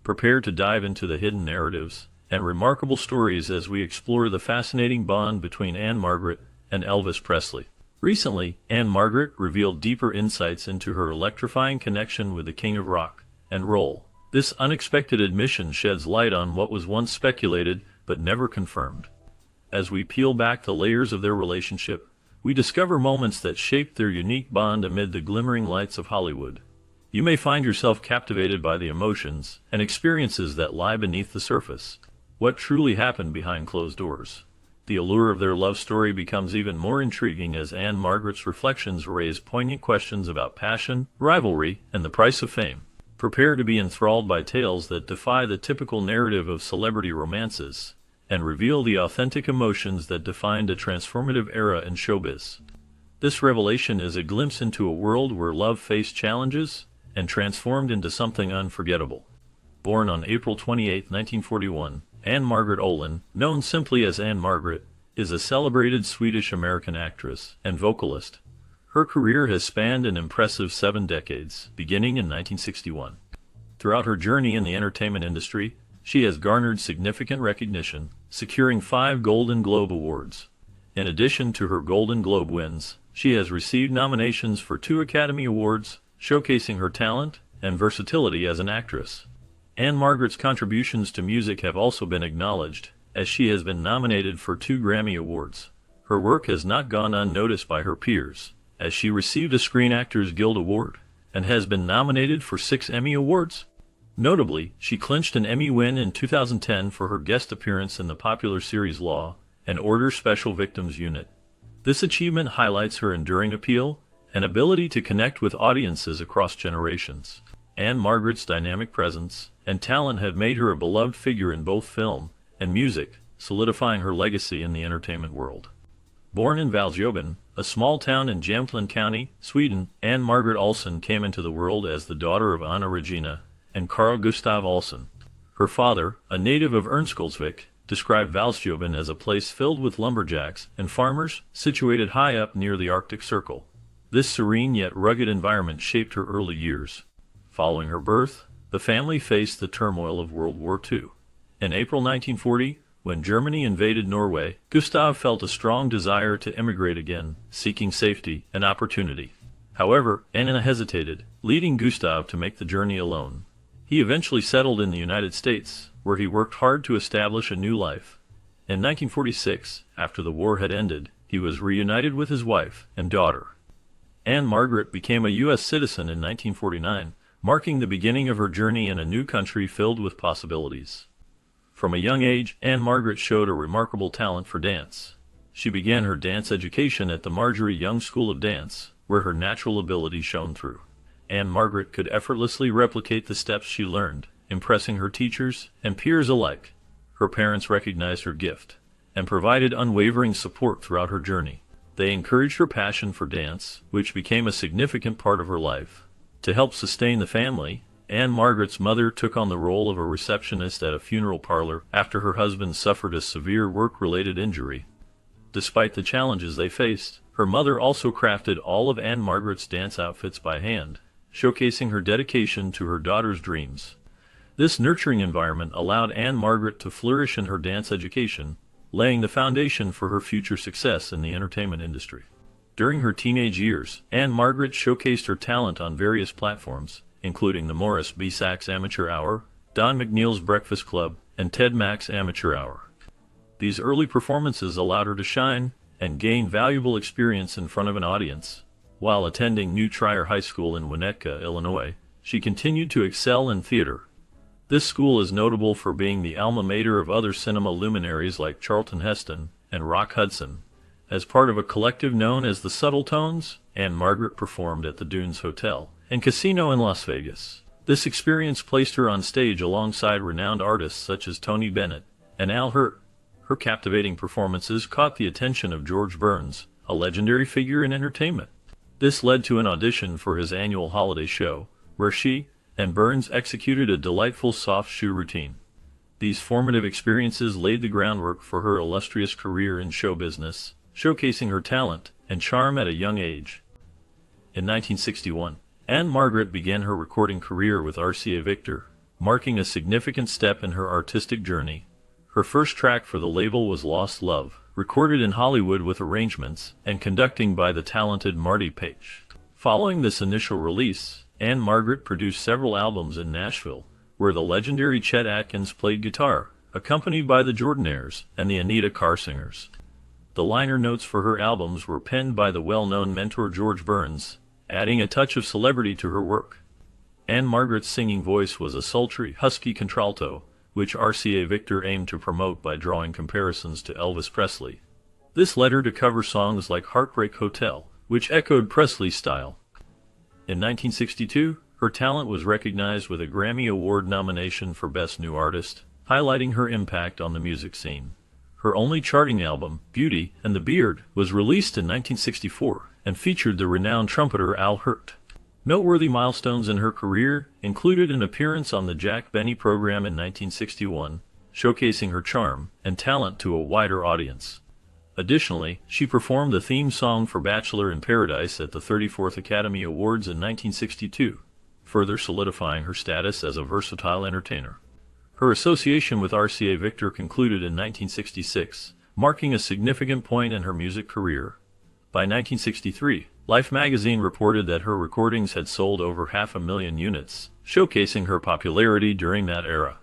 Prepare to dive into the hidden narratives and remarkable stories as we explore the fascinating bond between Ann-Margret and Elvis Presley. Recently, Ann-Margret revealed deeper insights into her electrifying connection with the king of rock and roll. This unexpected admission sheds light on what was once speculated but never confirmed. As we peel back the layers of their relationship, we discover moments that shaped their unique bond amid the glimmering lights of Hollywood. You may find yourself captivated by the emotions and experiences that lie beneath the surface. What truly happened behind closed doors? The allure of their love story becomes even more intriguing as Ann-Margret's reflections raise poignant questions about passion, rivalry, and the price of fame. Prepare to be enthralled by tales that defy the typical narrative of celebrity romances and reveal the authentic emotions that defined a transformative era in showbiz. This revelation is a glimpse into a world where love faced challenges and transformed into something unforgettable. Born on April 28, 1941, Ann-Margret Olin, known simply as Ann-Margret, is a celebrated Swedish-American actress and vocalist. Her career has spanned an impressive 7 decades, beginning in 1961. Throughout her journey in the entertainment industry, she has garnered significant recognition, securing 5 Golden Globe Awards. In addition to her Golden Globe wins, she has received nominations for 2 Academy Awards, showcasing her talent and versatility as an actress. Ann-Margret's contributions to music have also been acknowledged, as she has been nominated for 2 Grammy Awards. Her work has not gone unnoticed by her peers, as she received a Screen Actors Guild Award and has been nominated for 6 Emmy Awards. Notably, she clinched an Emmy win in 2010 for her guest appearance in the popular series Law and Order Special Victims Unit. This achievement highlights her enduring appeal and ability to connect with audiences across generations. Ann-Margret's dynamic presence and talent have made her a beloved figure in both film and music, solidifying her legacy in the entertainment world. Born in Valsjöben, a small town in Jämtland County, Sweden, Ann-Margret Olsen came into the world as the daughter of Anna Regina and Carl Gustav Olsen. Her father, a native of Örnsköldsvik, described Valsjöben as a place filled with lumberjacks and farmers situated high up near the Arctic Circle. This serene yet rugged environment shaped her early years. Following her birth, the family faced the turmoil of World War II. In April 1940, when Germany invaded Norway, Gustav felt a strong desire to emigrate again, seeking safety and opportunity. However, Anna hesitated, leading Gustav to make the journey alone. He eventually settled in the United States, where he worked hard to establish a new life. In 1946, after the war had ended, he was reunited with his wife and daughter. Ann-Margret became a U.S. citizen in 1949, marking the beginning of her journey in a new country filled with possibilities. From a young age, Ann-Margret showed a remarkable talent for dance. She began her dance education at the Marjorie Young School of Dance, where her natural ability shone through. Ann-Margret could effortlessly replicate the steps she learned, impressing her teachers and peers alike. Her parents recognized her gift and provided unwavering support throughout her journey. They encouraged her passion for dance, which became a significant part of her life. To help sustain the family, Ann-Margret's mother took on the role of a receptionist at a funeral parlor after her husband suffered a severe work-related injury. Despite the challenges they faced, her mother also crafted all of Ann-Margret's dance outfits by hand, showcasing her dedication to her daughter's dreams. This nurturing environment allowed Ann-Margret to flourish in her dance education, laying the foundation for her future success in the entertainment industry. During her teenage years, Ann-Margret showcased her talent on various platforms, including the Morris B. Sachs Amateur Hour, Don McNeil's Breakfast Club, and Ted Mack's Amateur Hour. These early performances allowed her to shine and gain valuable experience in front of an audience. While attending New Trier High School in Winnetka, Illinois, she continued to excel in theater. This school is notable for being the alma mater of other cinema luminaries like Charlton Heston and Rock Hudson. As part of a collective known as the Subtle Tones, Ann-Margret performed at the Dunes Hotel and Casino in Las Vegas. This experience placed her on stage alongside renowned artists such as Tony Bennett and Al Hirt. Her captivating performances caught the attention of George Burns, a legendary figure in entertainment. This led to an audition for his annual holiday show, where she and Burns executed a delightful soft shoe routine. These formative experiences laid the groundwork for her illustrious career in show business, showcasing her talent and charm at a young age. In 1961, Ann-Margret began her recording career with RCA Victor, marking a significant step in her artistic journey. Her first track for the label was Lost Love, recorded in Hollywood with arrangements and conducting by the talented Marty Page. Following this initial release, Ann-Margret produced several albums in Nashville, where the legendary Chet Atkins played guitar, accompanied by the Jordanaires and the Anita Carr Singers. The liner notes for her albums were penned by the well-known mentor George Burns, adding a touch of celebrity to her work. Ann-Margret's singing voice was a sultry, husky contralto, which RCA Victor aimed to promote by drawing comparisons to Elvis Presley. This led her to cover songs like Heartbreak Hotel, which echoed Presley's style. In 1962, her talent was recognized with a Grammy Award nomination for Best New Artist, highlighting her impact on the music scene. Her only charting album, Beauty and the Beard, was released in 1964 and featured the renowned trumpeter Al Hirt. Noteworthy milestones in her career included an appearance on the Jack Benny program in 1961, showcasing her charm and talent to a wider audience. Additionally, she performed the theme song for Bachelor in Paradise at the 34th Academy Awards in 1962, further solidifying her status as a versatile entertainer. Her association with RCA Victor concluded in 1966, marking a significant point in her music career. By 1963, Life magazine reported that her recordings had sold over 500,000 units, showcasing her popularity during that era.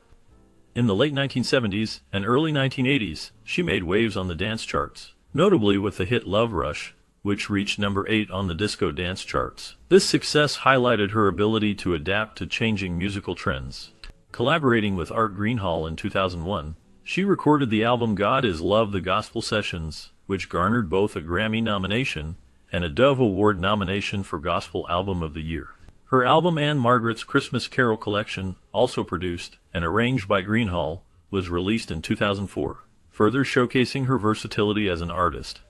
In the late 1970s and early 1980s, she made waves on the dance charts, notably with the hit Love Rush, which reached number 8 on the disco dance charts. This success highlighted her ability to adapt to changing musical trends. Collaborating with Art Greenhall in 2001, she recorded the album God Is Love: The Gospel Sessions, which garnered both a Grammy nomination and a Dove Award nomination for Gospel Album of the Year. Her album Ann-Margret's Christmas Carol Collection, also produced and arranged by Greenhall, was released in 2004, further showcasing her versatility as an artist.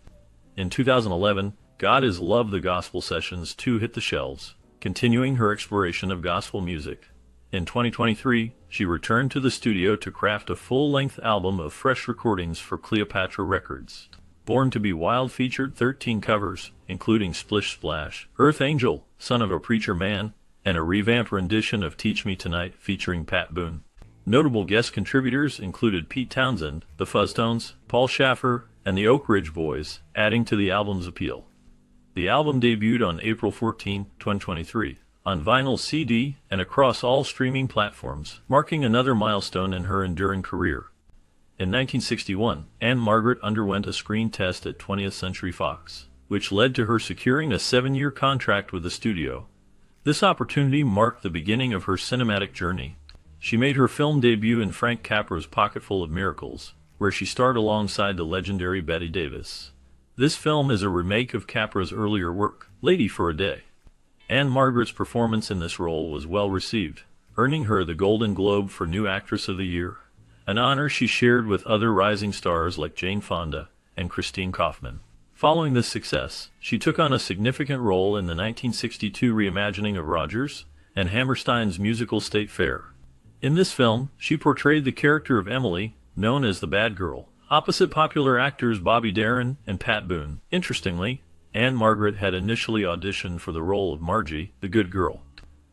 In 2011, God Is Love: The Gospel Sessions 2 hit the shelves, continuing her exploration of gospel music. In 2023, she returned to the studio to craft a full-length album of fresh recordings for Cleopatra Records. Born to Be Wild featured 13 covers, including Splish Splash, Earth Angel, Son of a Preacher Man, and a revamped rendition of Teach Me Tonight featuring Pat Boone. Notable guest contributors included Pete Townsend, the Fuzztones, Paul Schaffer, and the Oak Ridge Boys, adding to the album's appeal. The album debuted on April 14, 2023, on vinyl CD and across all streaming platforms, marking another milestone in her enduring career. In 1961, Ann-Margret underwent a screen test at 20th Century Fox, which led to her securing a 7-year contract with the studio. This opportunity marked the beginning of her cinematic journey. She made her film debut in Frank Capra's Pocketful of Miracles, where she starred alongside the legendary Bette Davis. This film is a remake of Capra's earlier work, Lady for a Day. Ann-Margret's performance in this role was well received, earning her the Golden Globe for New Actress of the Year, an honor she shared with other rising stars like Jane Fonda and Christine Kaufman. Following this success, she took on a significant role in the 1962 reimagining of Rodgers and Hammerstein's musical State Fair. In this film, she portrayed the character of Emily, known as the Bad Girl, opposite popular actors Bobby Darin and Pat Boone. Interestingly, Ann-Margret had initially auditioned for the role of Margie, the Good Girl.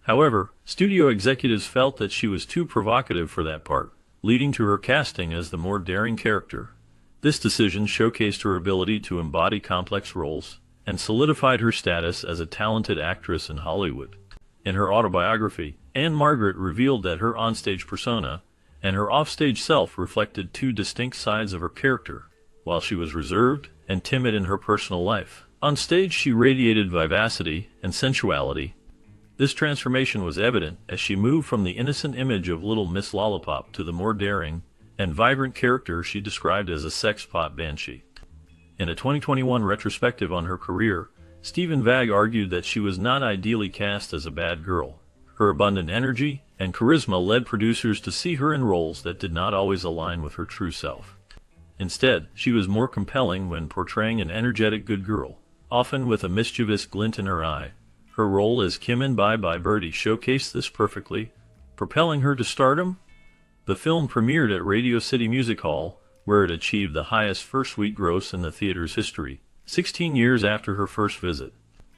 However, studio executives felt that she was too provocative for that part, leading to her casting as the more daring character. This decision showcased her ability to embody complex roles and solidified her status as a talented actress in Hollywood. In her autobiography, Ann-Margret revealed that her onstage persona and her offstage self reflected two distinct sides of her character. While she was reserved and timid in her personal life, on stage she radiated vivacity and sensuality. This transformation was evident as she moved from the innocent image of Little Miss Lollipop to the more daring and vibrant character she described as a sex-pot banshee. In a 2021 retrospective on her career, Stephen Vagg argued that she was not ideally cast as a bad girl. Her abundant energy and charisma led producers to see her in roles that did not always align with her true self. Instead, she was more compelling when portraying an energetic good girl, often with a mischievous glint in her eye. Her role as Kim in Bye Bye Birdie showcased this perfectly, propelling her to stardom. The film premiered at Radio City Music Hall, where it achieved the highest first-week gross in the theater's history, 16 years after her first visit.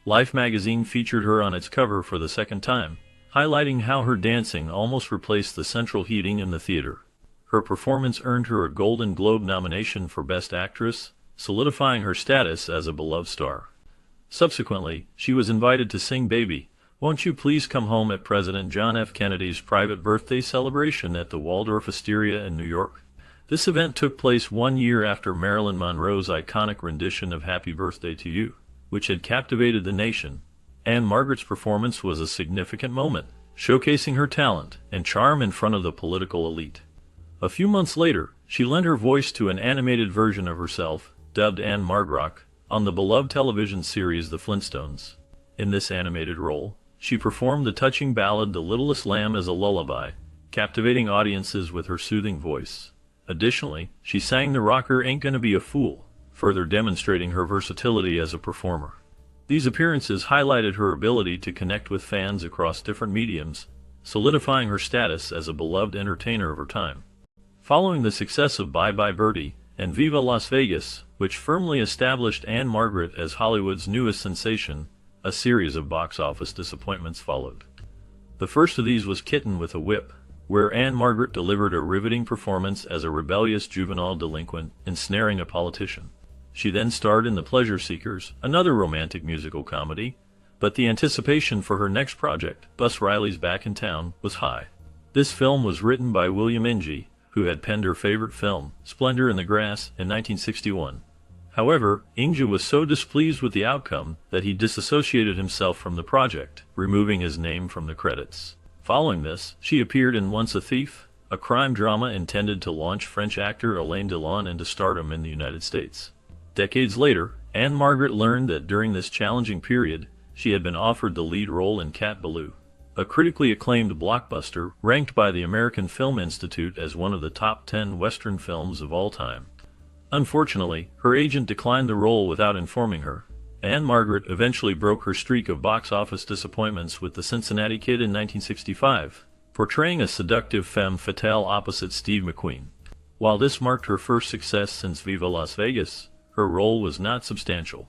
Life magazine featured her on its cover for the second time, highlighting how her dancing almost replaced the central heating in the theater. Her performance earned her a Golden Globe nomination for Best Actress, solidifying her status as a beloved star. Subsequently, she was invited to sing Baby, Won't You Please Come Home at President John F. Kennedy's private birthday celebration at the Waldorf Astoria in New York. This event took place 1 year after Marilyn Monroe's iconic rendition of Happy Birthday to You, which had captivated the nation. Ann-Margret's performance was a significant moment, showcasing her talent and charm in front of the political elite. A few months later, she lent her voice to an animated version of herself, dubbed Ann-Margret, on the beloved television series The Flintstones. In this animated role, she performed the touching ballad The Littlest Lamb as a lullaby, captivating audiences with her soothing voice. Additionally, she sang the rocker Ain't Gonna Be a Fool, further demonstrating her versatility as a performer. These appearances highlighted her ability to connect with fans across different mediums, solidifying her status as a beloved entertainer of her time. Following the success of Bye Bye Birdie and Viva Las Vegas, which firmly established Ann-Margret as Hollywood's newest sensation, a series of box office disappointments followed. The first of these was Kitten with a Whip, where Ann-Margret delivered a riveting performance as a rebellious juvenile delinquent ensnaring a politician. She then starred in The Pleasure Seekers, another romantic musical comedy, but the anticipation for her next project, Bus Riley's Back in Town, was high. This film was written by William Inge, who had penned her favorite film, Splendor in the Grass, in 1961. However, Inge was so displeased with the outcome that he disassociated himself from the project, removing his name from the credits. Following this, she appeared in Once a Thief, a crime drama intended to launch French actor Alain Delon into stardom in the United States. Decades later, Ann-Margret learned that during this challenging period, she had been offered the lead role in Cat Ballou, a critically acclaimed blockbuster ranked by the American Film Institute as one of the top 10 Western films of all time. Unfortunately, her agent declined the role without informing her. Ann-Margret eventually broke her streak of box office disappointments with The Cincinnati Kid in 1965, portraying a seductive femme fatale opposite Steve McQueen. While this marked her first success since Viva Las Vegas, her role was not substantial.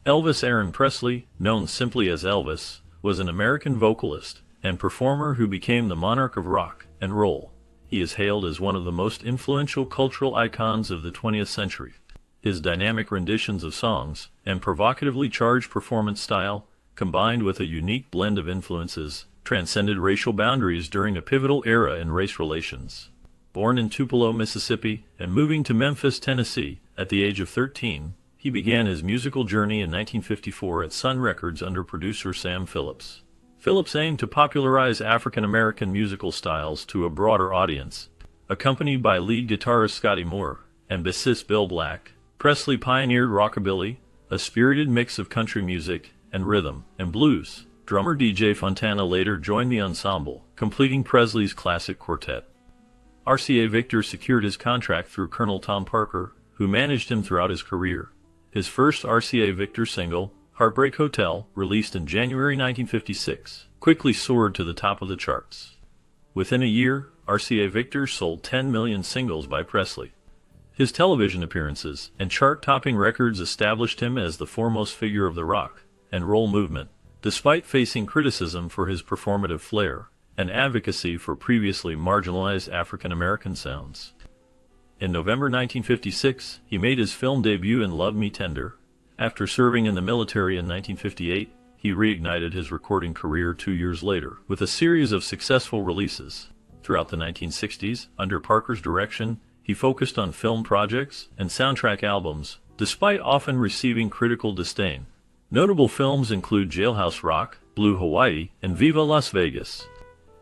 Elvis Aaron Presley, known simply as Elvis, was an American vocalist and performer who became the monarch of rock and roll. He is hailed as one of the most influential cultural icons of the 20th century. His dynamic renditions of songs and provocatively charged performance style, combined with a unique blend of influences, transcended racial boundaries during a pivotal era in race relations. Born in Tupelo, Mississippi, and moving to Memphis, Tennessee, at the age of 13, he began his musical journey in 1954 at Sun Records under producer Sam Phillips. Phillips aimed to popularize African-American musical styles to a broader audience. Accompanied by lead guitarist Scotty Moore and bassist Bill Black, Presley pioneered rockabilly, a spirited mix of country music and rhythm and blues. Drummer DJ Fontana later joined the ensemble, completing Presley's classic quartet. RCA Victor secured his contract through Colonel Tom Parker, who managed him throughout his career. His first RCA Victor single, Heartbreak Hotel, released in January 1956, quickly soared to the top of the charts. Within a year, RCA Victor sold 10 million singles by Presley. His television appearances and chart-topping records established him as the foremost figure of the rock and roll movement, despite facing criticism for his performative flair and advocacy for previously marginalized African-American sounds. In November 1956, he made his film debut in Love Me Tender. After serving in the military in 1958, he reignited his recording career 2 years later with a series of successful releases. Throughout the 1960s, under Parker's direction, he focused on film projects and soundtrack albums, despite often receiving critical disdain. Notable films include Jailhouse Rock, Blue Hawaii, and Viva Las Vegas.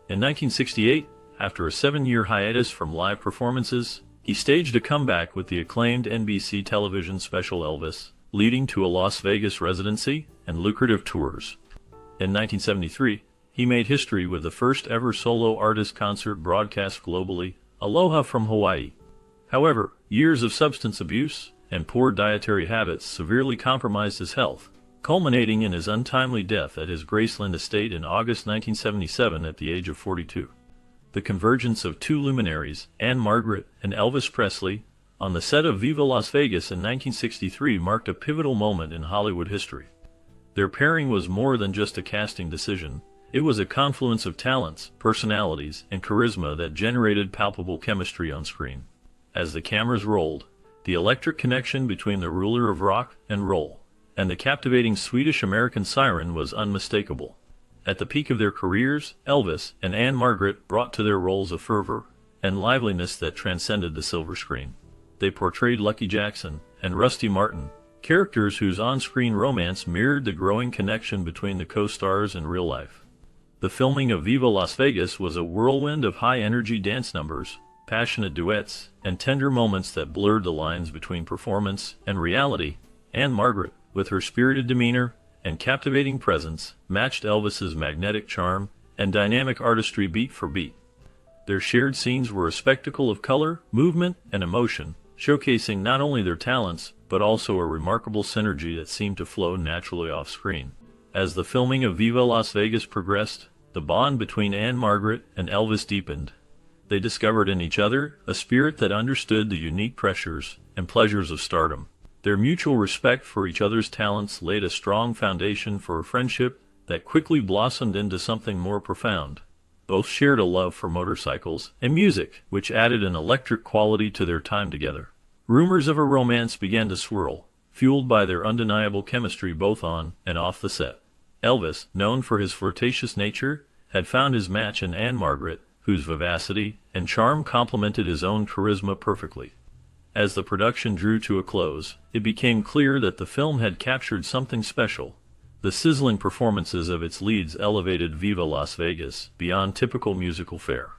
In 1968, after a 7-year hiatus from live performances, he staged a comeback with the acclaimed NBC television special Elvis, leading to a Las Vegas residency and lucrative tours. In 1973, he made history with the first ever solo artist concert broadcast globally, Aloha from Hawaii. However, years of substance abuse and poor dietary habits severely compromised his health, culminating in his untimely death at his Graceland estate in August 1977 at the age of 42. The convergence of two luminaries, Ann-Margret and Elvis Presley, on the set of Viva Las Vegas in 1963 marked a pivotal moment in Hollywood history. Their pairing was more than just a casting decision. It was a confluence of talents, personalities, and charisma that generated palpable chemistry on screen. As the cameras rolled, the electric connection between the ruler of rock and roll and the captivating Swedish-American siren was unmistakable. At the peak of their careers, Elvis and Ann-Margret brought to their roles a fervor and liveliness that transcended the silver screen. They portrayed Lucky Jackson and Rusty Martin, characters whose on-screen romance mirrored the growing connection between the co-stars in real life. The filming of Viva Las Vegas was a whirlwind of high-energy dance numbers, passionate duets, and tender moments that blurred the lines between performance and reality. Ann-Margret, with her spirited demeanor and captivating presence, matched Elvis's magnetic charm and dynamic artistry beat for beat. Their shared scenes were a spectacle of color, movement, and emotion, showcasing not only their talents, but also a remarkable synergy that seemed to flow naturally off-screen. As the filming of Viva Las Vegas progressed, the bond between Ann-Margret and Elvis deepened. They discovered in each other a spirit that understood the unique pressures and pleasures of stardom. Their mutual respect for each other's talents laid a strong foundation for a friendship that quickly blossomed into something more profound. Both shared a love for motorcycles and music, which added an electric quality to their time together. Rumors of a romance began to swirl, fueled by their undeniable chemistry both on and off the set. Elvis, known for his flirtatious nature, had found his match in Ann-Margret, whose vivacity and charm complemented his own charisma perfectly. As the production drew to a close, it became clear that the film had captured something special. The sizzling performances of its leads elevated Viva Las Vegas beyond typical musical fare.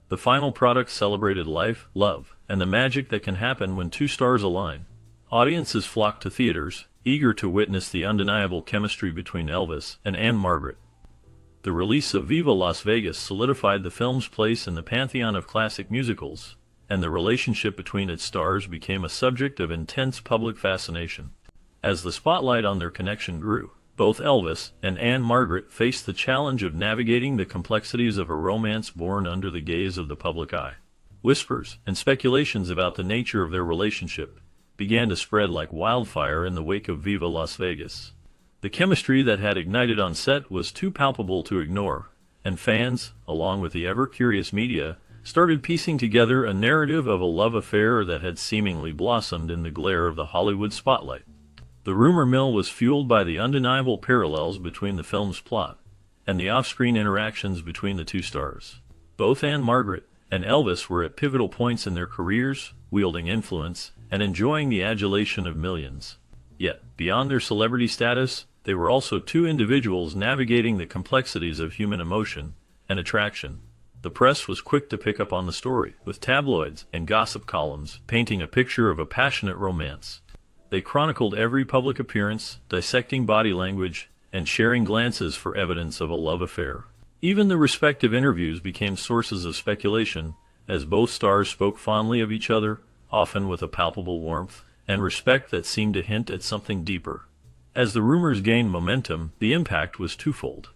The final product celebrated life, love, and the magic that can happen when two stars align. Audiences flocked to theaters, eager to witness the undeniable chemistry between Elvis and Ann-Margret. The release of Viva Las Vegas solidified the film's place in the pantheon of classic musicals, and the relationship between its stars became a subject of intense public fascination. As the spotlight on their connection grew, both Elvis and Ann-Margret faced the challenge of navigating the complexities of a romance born under the gaze of the public eye. Whispers and speculations about the nature of their relationship began to spread like wildfire in the wake of Viva Las Vegas. The chemistry that had ignited on set was too palpable to ignore, and fans, along with the ever-curious media, started piecing together a narrative of a love affair that had seemingly blossomed in the glare of the Hollywood spotlight. The rumor mill was fueled by the undeniable parallels between the film's plot and the off-screen interactions between the two stars. Both Ann-Margret and Elvis were at pivotal points in their careers, wielding influence and enjoying the adulation of millions. Yet, beyond their celebrity status, they were also two individuals navigating the complexities of human emotion and attraction. The press was quick to pick up on the story, with tabloids and gossip columns painting a picture of a passionate romance. They chronicled every public appearance, dissecting body language, and sharing glances for evidence of a love affair. Even the respective interviews became sources of speculation, as both stars spoke fondly of each other, often with a palpable warmth and respect that seemed to hint at something deeper. As the rumors gained momentum, the impact was twofold.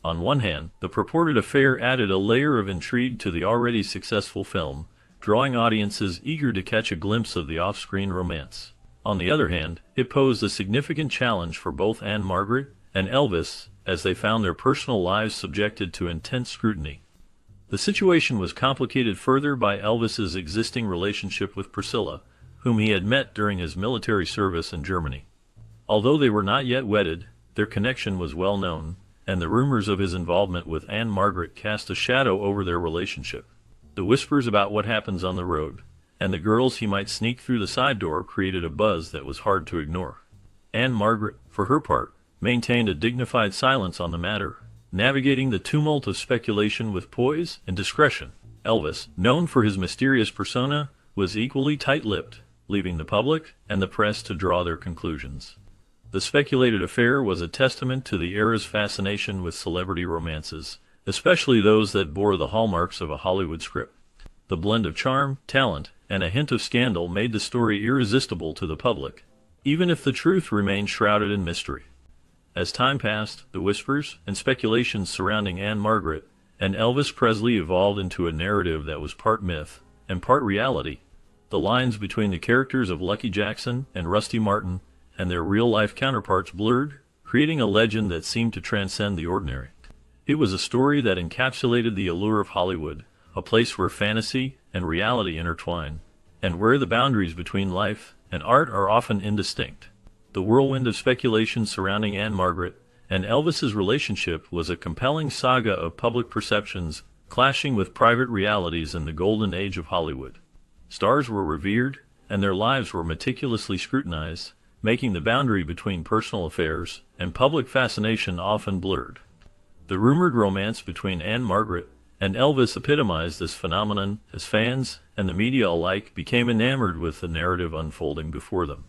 On one hand, the purported affair added a layer of intrigue to the already successful film, drawing audiences eager to catch a glimpse of the off-screen romance. On the other hand, it posed a significant challenge for both Ann-Margret and Elvis, as they found their personal lives subjected to intense scrutiny. The situation was complicated further by Elvis's existing relationship with Priscilla, whom he had met during his military service in Germany. Although they were not yet wedded, their connection was well known, and the rumors of his involvement with Ann-Margret cast a shadow over their relationship. The whispers about what happens on the road, and the girls he might sneak through the side door created a buzz that was hard to ignore. Ann-Margret, for her part, maintained a dignified silence on the matter, navigating the tumult of speculation with poise and discretion. Elvis, known for his mysterious persona, was equally tight-lipped, leaving the public and the press to draw their conclusions. The speculated affair was a testament to the era's fascination with celebrity romances, especially those that bore the hallmarks of a Hollywood script. The blend of charm, talent, and a hint of scandal made the story irresistible to the public, even if the truth remained shrouded in mystery. As time passed, the whispers and speculations surrounding Ann-Margret and Elvis Presley evolved into a narrative that was part myth and part reality. The lines between the characters of Lucky Jackson and Rusty Martin and their real-life counterparts blurred, creating a legend that seemed to transcend the ordinary. It was a story that encapsulated the allure of Hollywood, a place where fantasy and reality intertwine, and where the boundaries between life and art are often indistinct. The whirlwind of speculation surrounding Ann-Margret and Elvis's relationship was a compelling saga of public perceptions clashing with private realities in the golden age of Hollywood. Stars were revered, and their lives were meticulously scrutinized, making the boundary between personal affairs and public fascination often blurred. The rumored romance between Ann-Margret and Elvis epitomized this phenomenon as fans and the media alike became enamored with the narrative unfolding before them.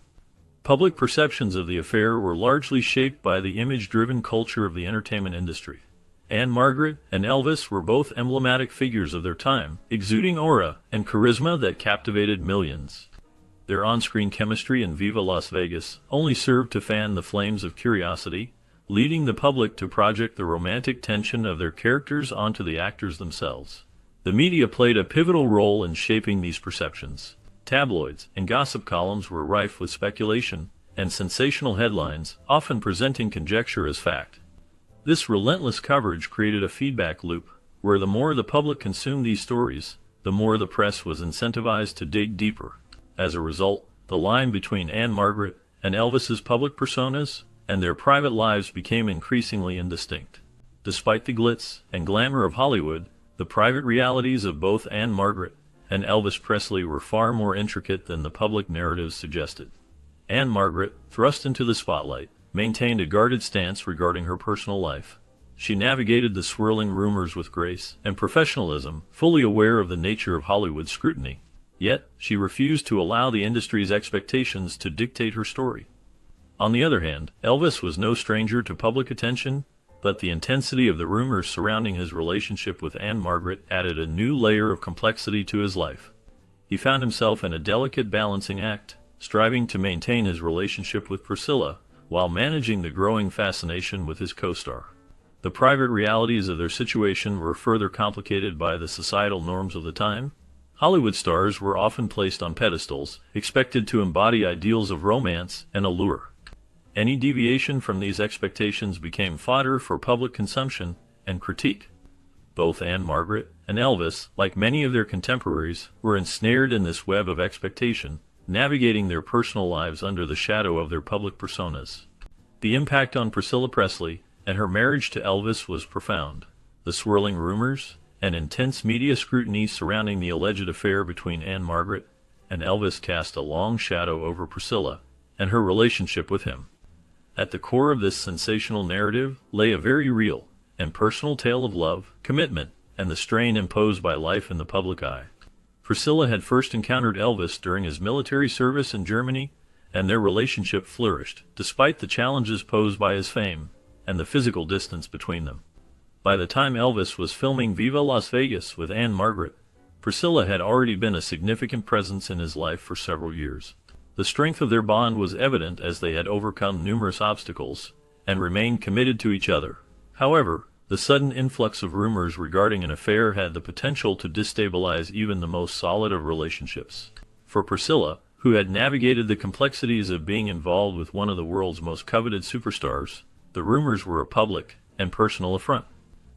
Public perceptions of the affair were largely shaped by the image-driven culture of the entertainment industry. Ann-Margret and Elvis were both emblematic figures of their time, exuding aura and charisma that captivated millions. Their on-screen chemistry in Viva Las Vegas only served to fan the flames of curiosity, leading the public to project the romantic tension of their characters onto the actors themselves. The media played a pivotal role in shaping these perceptions. Tabloids and gossip columns were rife with speculation and sensational headlines, often presenting conjecture as fact. This relentless coverage created a feedback loop, where the more the public consumed these stories, the more the press was incentivized to dig deeper. As a result, the line between Ann-Margret and Elvis's public personas and their private lives became increasingly indistinct. Despite the glitz and glamour of Hollywood, the private realities of both Ann-Margret and Elvis Presley were far more intricate than the public narratives suggested. Ann-Margret, thrust into the spotlight, maintained a guarded stance regarding her personal life. She navigated the swirling rumors with grace and professionalism, fully aware of the nature of Hollywood scrutiny. Yet, she refused to allow the industry's expectations to dictate her story. On the other hand, Elvis was no stranger to public attention, but the intensity of the rumors surrounding his relationship with Ann-Margret added a new layer of complexity to his life. He found himself in a delicate balancing act, striving to maintain his relationship with Priscilla, while managing the growing fascination with his co-star. The private realities of their situation were further complicated by the societal norms of the time. Hollywood stars were often placed on pedestals, expected to embody ideals of romance and allure. Any deviation from these expectations became fodder for public consumption and critique. Both Ann-Margret and Elvis, like many of their contemporaries, were ensnared in this web of expectation, navigating their personal lives under the shadow of their public personas. The impact on Priscilla Presley and her marriage to Elvis was profound. The swirling rumors and intense media scrutiny surrounding the alleged affair between Ann-Margret and Elvis cast a long shadow over Priscilla and her relationship with him. At the core of this sensational narrative lay a very real and personal tale of love, commitment, and the strain imposed by life in the public eye. Priscilla had first encountered Elvis during his military service in Germany, and their relationship flourished, despite the challenges posed by his fame and the physical distance between them. By the time Elvis was filming Viva Las Vegas with Ann-Margret, Priscilla had already been a significant presence in his life for several years. The strength of their bond was evident as they had overcome numerous obstacles and remained committed to each other. However, the sudden influx of rumors regarding an affair had the potential to destabilize even the most solid of relationships. For Priscilla, who had navigated the complexities of being involved with one of the world's most coveted superstars, the rumors were a public and personal affront.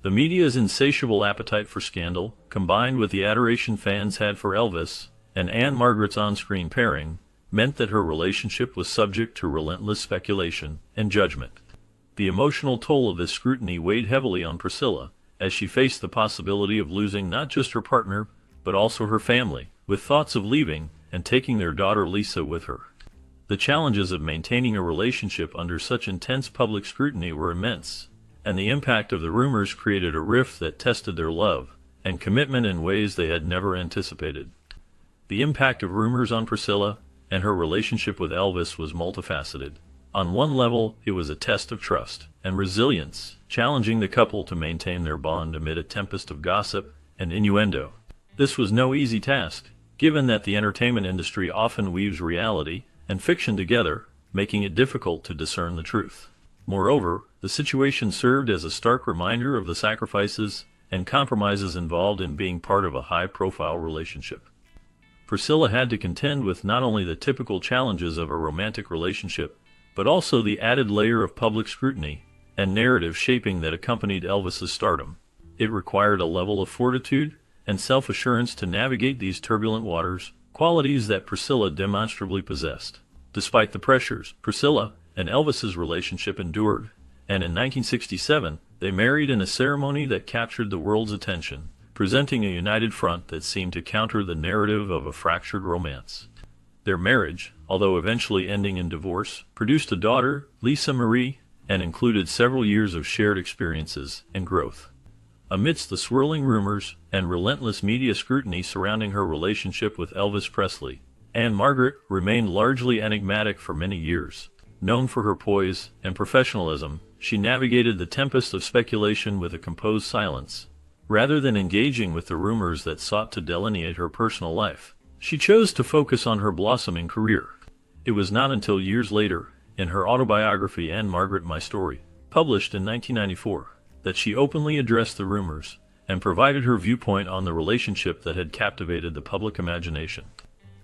The media's insatiable appetite for scandal, combined with the adoration fans had for Elvis and Ann-Margret's on-screen pairing, meant that her relationship was subject to relentless speculation and judgment. The emotional toll of this scrutiny weighed heavily on Priscilla, as she faced the possibility of losing not just her partner, but also her family, with thoughts of leaving and taking their daughter Lisa with her. The challenges of maintaining a relationship under such intense public scrutiny were immense, and the impact of the rumors created a rift that tested their love and commitment in ways they had never anticipated. The impact of rumors on Priscilla and her relationship with Elvis was multifaceted. On one level, it was a test of trust and resilience, challenging the couple to maintain their bond amid a tempest of gossip and innuendo. This was no easy task, given that the entertainment industry often weaves reality and fiction together, making it difficult to discern the truth. Moreover, the situation served as a stark reminder of the sacrifices and compromises involved in being part of a high-profile relationship. Priscilla had to contend with not only the typical challenges of a romantic relationship, but also the added layer of public scrutiny and narrative shaping that accompanied Elvis's stardom. It required a level of fortitude and self-assurance to navigate these turbulent waters, qualities that Priscilla demonstrably possessed. Despite the pressures, Priscilla and Elvis's relationship endured, and in 1967, they married in a ceremony that captured the world's attention, presenting a united front that seemed to counter the narrative of a fractured romance. Their marriage, although eventually ending in divorce, produced a daughter, Lisa Marie, and included several years of shared experiences and growth. Amidst the swirling rumors and relentless media scrutiny surrounding her relationship with Elvis Presley, Ann-Margret remained largely enigmatic for many years. Known for her poise and professionalism, she navigated the tempest of speculation with a composed silence. Rather than engaging with the rumors that sought to delineate her personal life, she chose to focus on her blossoming career. It was not until years later, in her autobiography Ann-Margret, My Story, published in 1994, that she openly addressed the rumors and provided her viewpoint on the relationship that had captivated the public imagination.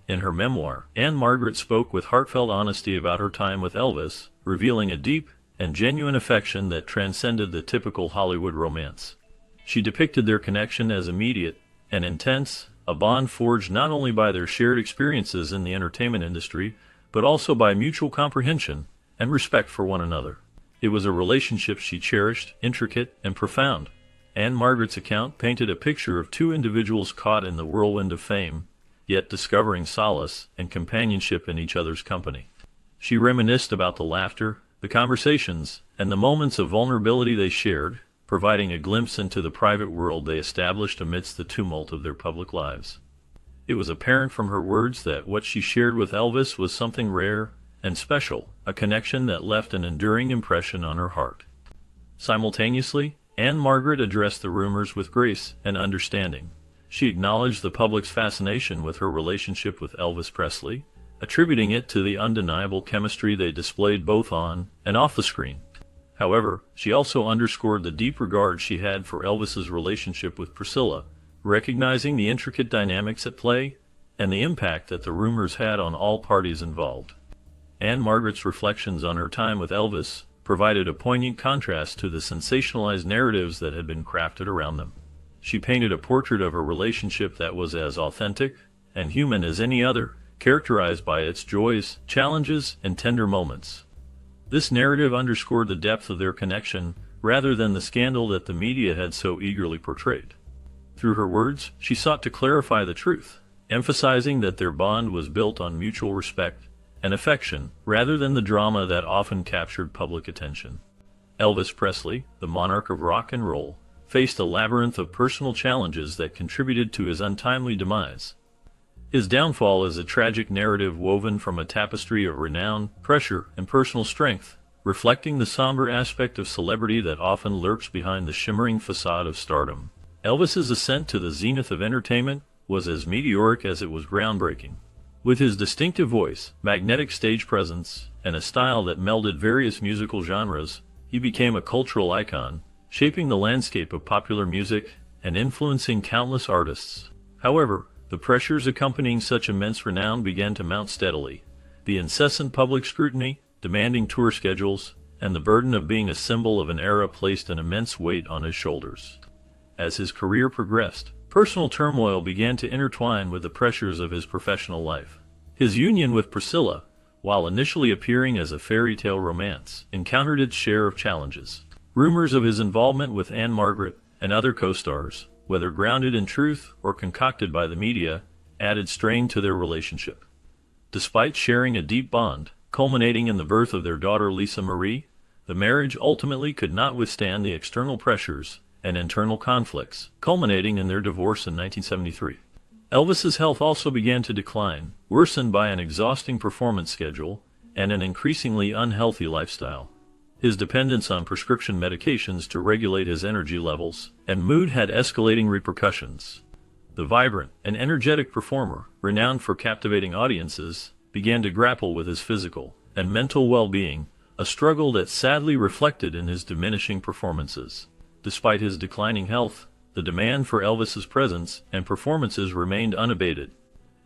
In her memoir, Ann-Margret spoke with heartfelt honesty about her time with Elvis, revealing a deep and genuine affection that transcended the typical Hollywood romance. She depicted their connection as immediate and intense, a bond forged not only by their shared experiences in the entertainment industry, but also by mutual comprehension and respect for one another. It was a relationship she cherished, intricate and profound. Ann-Margret's account painted a picture of two individuals caught in the whirlwind of fame, yet discovering solace and companionship in each other's company. She reminisced about the laughter, the conversations, and the moments of vulnerability they shared, providing a glimpse into the private world they established amidst the tumult of their public lives. It was apparent from her words that what she shared with Elvis was something rare and special, a connection that left an enduring impression on her heart. Simultaneously, Ann-Margret addressed the rumors with grace and understanding. She acknowledged the public's fascination with her relationship with Elvis Presley, attributing it to the undeniable chemistry they displayed both on and off the screen. However, she also underscored the deep regard she had for Elvis's relationship with Priscilla, recognizing the intricate dynamics at play and the impact that the rumors had on all parties involved. Ann-Margret's reflections on her time with Elvis provided a poignant contrast to the sensationalized narratives that had been crafted around them. She painted a portrait of a relationship that was as authentic and human as any other, characterized by its joys, challenges, and tender moments. This narrative underscored the depth of their connection, rather than the scandal that the media had so eagerly portrayed. Through her words, she sought to clarify the truth, emphasizing that their bond was built on mutual respect and affection, rather than the drama that often captured public attention. Elvis Presley, the monarch of rock and roll, faced a labyrinth of personal challenges that contributed to his untimely demise. His downfall is a tragic narrative woven from a tapestry of renown, pressure, and personal strength, reflecting the somber aspect of celebrity that often lurks behind the shimmering facade of stardom. Elvis's ascent to the zenith of entertainment was as meteoric as it was groundbreaking. With his distinctive voice, magnetic stage presence, and a style that melded various musical genres, he became a cultural icon, shaping the landscape of popular music and influencing countless artists. However, the pressures accompanying such immense renown began to mount steadily. The incessant public scrutiny, demanding tour schedules, and the burden of being a symbol of an era placed an immense weight on his shoulders. As his career progressed, personal turmoil began to intertwine with the pressures of his professional life. His union with Priscilla, while initially appearing as a fairy tale romance, encountered its share of challenges. Rumors of his involvement with Ann-Margret and other co-stars, whether grounded in truth or concocted by the media, added strain to their relationship. Despite sharing a deep bond, culminating in the birth of their daughter Lisa Marie, the marriage ultimately could not withstand the external pressures and internal conflicts, culminating in their divorce in 1973. Elvis's health also began to decline, worsened by an exhausting performance schedule and an increasingly unhealthy lifestyle. His dependence on prescription medications to regulate his energy levels and mood had escalating repercussions. The vibrant and energetic performer, renowned for captivating audiences, began to grapple with his physical and mental well-being, a struggle that sadly reflected in his diminishing performances. Despite his declining health, the demand for Elvis's presence and performances remained unabated.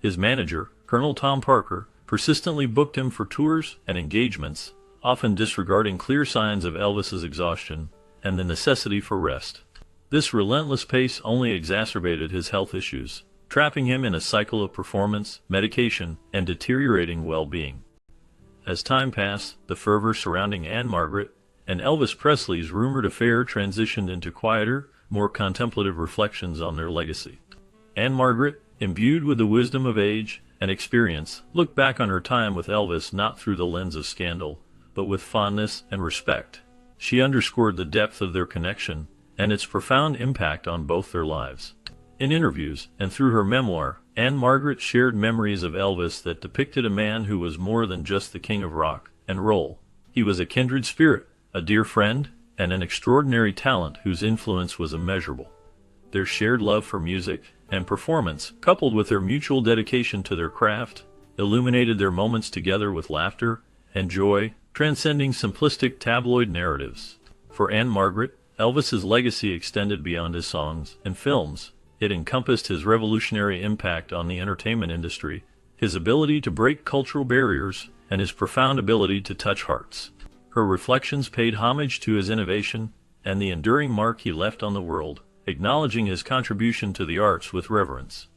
His manager, Colonel Tom Parker, persistently booked him for tours and engagements, often disregarding clear signs of Elvis's exhaustion and the necessity for rest. This relentless pace only exacerbated his health issues, trapping him in a cycle of performance, medication, and deteriorating well-being. As time passed, the fervor surrounding Ann-Margret and Elvis Presley's rumored affair transitioned into quieter, more contemplative reflections on their legacy. Ann-Margret, imbued with the wisdom of age and experience, looked back on her time with Elvis not through the lens of scandal, but with fondness and respect. She underscored the depth of their connection and its profound impact on both their lives. In interviews and through her memoir, Ann-Margret shared memories of Elvis that depicted a man who was more than just the king of rock and roll. He was a kindred spirit, a dear friend, and an extraordinary talent whose influence was immeasurable. Their shared love for music and performance, coupled with their mutual dedication to their craft, illuminated their moments together with laughter and joy, transcending simplistic tabloid narratives. For Ann-Margret, Elvis's legacy extended beyond his songs and films. It encompassed his revolutionary impact on the entertainment industry, his ability to break cultural barriers, and his profound ability to touch hearts. Her reflections paid homage to his innovation and the enduring mark he left on the world, acknowledging his contribution to the arts with reverence.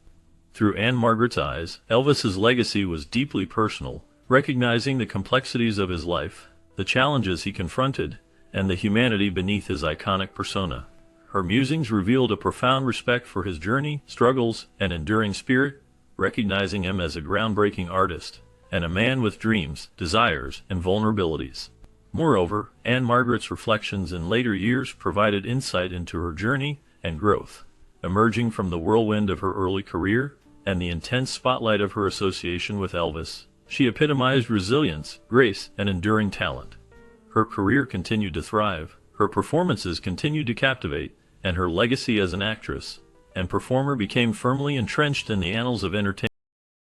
Through Ann-Margret's eyes, Elvis's legacy was deeply personal, recognizing the complexities of his life, the challenges he confronted, and the humanity beneath his iconic persona. Her musings revealed a profound respect for his journey, struggles, and enduring spirit, recognizing him as a groundbreaking artist and a man with dreams, desires, and vulnerabilities. Moreover, Ann-Margret's reflections in later years provided insight into her journey and growth. Emerging from the whirlwind of her early career and the intense spotlight of her association with Elvis, she epitomized resilience, grace, and enduring talent. Her career continued to thrive, her performances continued to captivate, and her legacy as an actress and performer became firmly entrenched in the annals of entertainment.